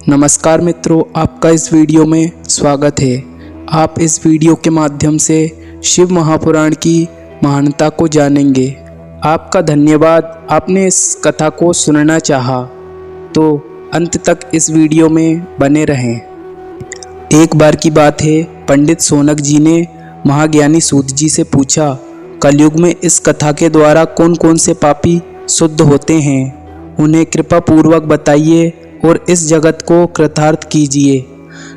नमस्कार मित्रों, आपका इस वीडियो में स्वागत है। आप इस वीडियो के माध्यम से शिव महापुराण की महानता को जानेंगे। आपका धन्यवाद, आपने इस कथा को सुनना चाहा तो अंत तक इस वीडियो में बने रहें। एक बार की बात है, पंडित सोनक जी ने महाज्ञानी सूत जी से पूछा, कलयुग में इस कथा के द्वारा कौन कौन से पापी शुद्ध होते हैं, उन्हें कृपा पूर्वक बताइए और इस जगत को कृतार्थ कीजिए।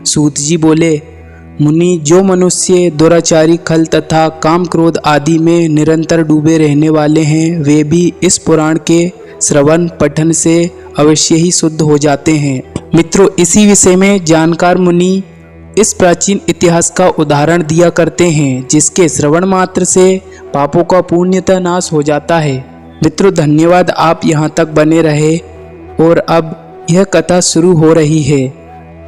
सूत जी बोले, मुनि, जो मनुष्य दुराचारी, खल तथा काम क्रोध आदि में निरंतर डूबे रहने वाले हैं, वे भी इस पुराण के श्रवण पठन से अवश्य ही शुद्ध हो जाते हैं। मित्रों, इसी विषय में जानकार मुनि इस प्राचीन इतिहास का उदाहरण दिया करते हैं, जिसके श्रवण मात्र से पापों का पूर्णतः नाश हो जाता है। मित्रों, धन्यवाद, आप यहाँ तक बने रहे और अब यह कथा शुरू हो रही है।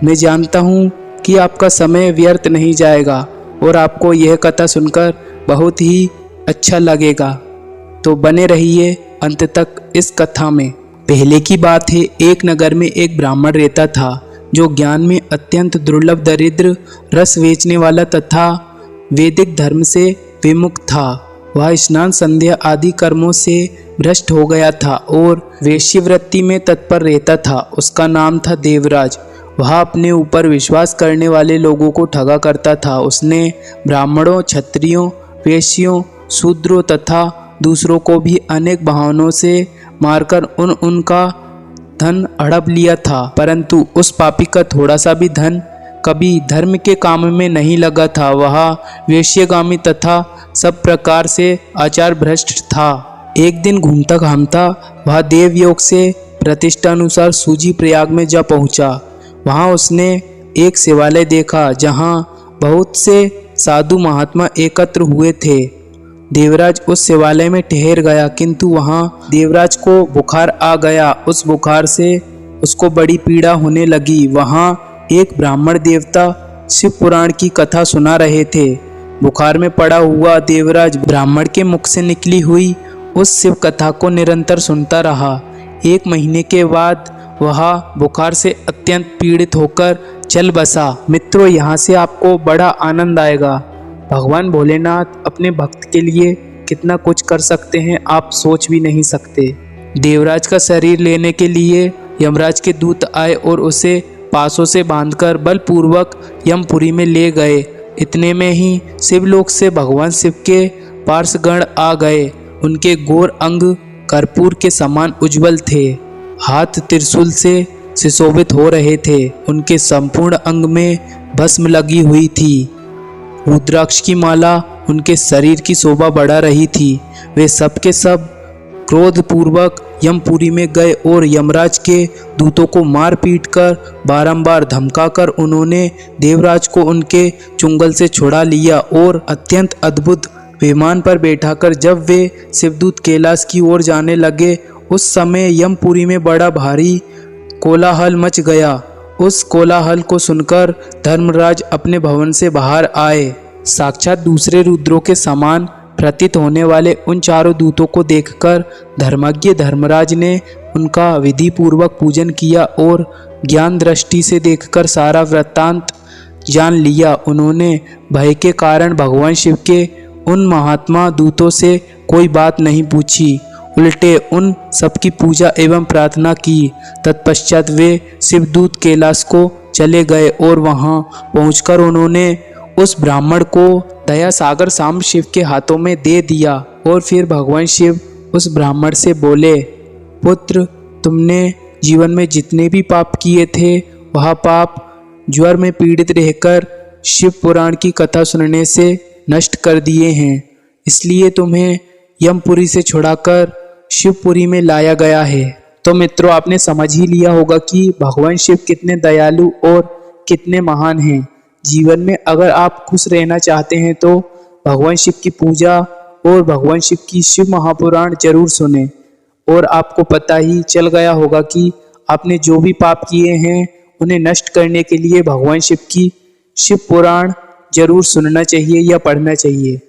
मैं जानता हूँ कि आपका समय व्यर्थ नहीं जाएगा और आपको यह कथा सुनकर बहुत ही अच्छा लगेगा, तो बने रहिए अंत तक इस कथा में। पहले की बात है, एक नगर में एक ब्राह्मण रहता था, जो ज्ञान में अत्यंत दुर्लभ, दरिद्र, रस बेचने वाला तथा वैदिक धर्म से विमुख था। वह स्नान, संध्या आदि कर्मों से भ्रष्ट हो गया था और वेश्यवृत्ति में तत्पर रहता था। उसका नाम था देवराज। वह अपने ऊपर विश्वास करने वाले लोगों को ठगा करता था। उसने ब्राह्मणों, क्षत्रियों, वेश्यों, शूद्रों तथा दूसरों को भी अनेक बहानों से मारकर उनका धन हड़प लिया था, परंतु उस पापी का थोड़ा सा भी धन कभी धर्म के काम में नहीं लगा था। वह वेश्यगामी तथा सब प्रकार से आचार भ्रष्ट था। एक दिन घूमता घामता वह देवयोग से प्रतिष्ठा अनुसार सूजी प्रयाग में जा पहुंचा। वहां उसने एक शिवालय देखा, जहां बहुत से साधु महात्मा एकत्र हुए थे। देवराज उस शिवालय में ठहर गया, किंतु वहां देवराज को बुखार आ गया। उस बुखार से उसको बड़ी पीड़ा होने लगी। वहां एक ब्राह्मण देवता शिव पुराण की कथा सुना रहे थे। बुखार में पड़ा हुआ देवराज ब्राह्मण के मुख से निकली हुई उस शिव कथा को निरंतर सुनता रहा। एक महीने के बाद वह बुखार से अत्यंत पीड़ित होकर चल बसा। मित्रों, यहाँ से आपको बड़ा आनंद आएगा। भगवान भोलेनाथ अपने भक्त के लिए कितना कुछ कर सकते हैं, आप सोच भी नहीं सकते। देवराज का शरीर लेने के लिए यमराज के दूत आए और उसे पासों से बांधकर बलपूर्वक यमपुरी में ले गए। इतने में ही शिवलोक से भगवान शिव के पार्षगण आ गए। उनके गोर अंग कर्पूर के समान उज्जवल थे, हाथ त्रिशूल से सुशोभित हो रहे थे। उनके संपूर्ण अंग में भस्म लगी हुई थी। रुद्राक्ष की माला उनके शरीर की शोभा बढ़ा रही थी। वे सब के सब क्रोधपूर्वक यमपुरी में गए और यमराज के दूतों को मार पीट कर बारंबार धमकाकर उन्होंने देवराज को उनके चुंगल से छुड़ा लिया और अत्यंत अद्भुत विमान पर बैठाकर जब वे शिवदूत कैलाश की ओर जाने लगे, उस समय यमपुरी में बड़ा भारी कोलाहल मच गया। उस कोलाहल को सुनकर धर्मराज अपने भवन से बाहर आए। साक्षात दूसरे रुद्रों के समान प्रतीत होने वाले उन चारों दूतों को देखकर धर्मज्ञ धर्मराज ने उनका विधि पूर्वक पूजन किया और ज्ञान दृष्टि से देखकर सारा वृत्तांत जान लिया। उन्होंने भय के कारण भगवान शिव के उन महात्मा दूतों से कोई बात नहीं पूछी, उल्टे उन सबकी पूजा एवं प्रार्थना की। तत्पश्चात वे शिवदूत कैलाश को चले गए और वहां पहुंचकर उन्होंने उस ब्राह्मण को दया सागर सांब शिव के हाथों में दे दिया। और फिर भगवान शिव उस ब्राह्मण से बोले, पुत्र, तुमने जीवन में जितने भी पाप किए थे, वह पाप ज्वर में पीड़ित रहकर शिव पुराण की कथा सुनने से नष्ट कर दिए हैं। इसलिए तुम्हें यमपुरी से छुड़ाकर शिवपुरी में लाया गया है। तो मित्रों, आपने समझ ही लिया होगा कि भगवान शिव कितने दयालु और कितने महान हैं। जीवन में अगर आप खुश रहना चाहते हैं तो भगवान शिव की पूजा और भगवान शिव की शिव महापुराण जरूर सुने। और आपको पता ही चल गया होगा कि आपने जो भी पाप किए हैं उन्हें नष्ट करने के लिए भगवान शिव की शिव पुराण जरूर सुनना चाहिए या पढ़ना चाहिए।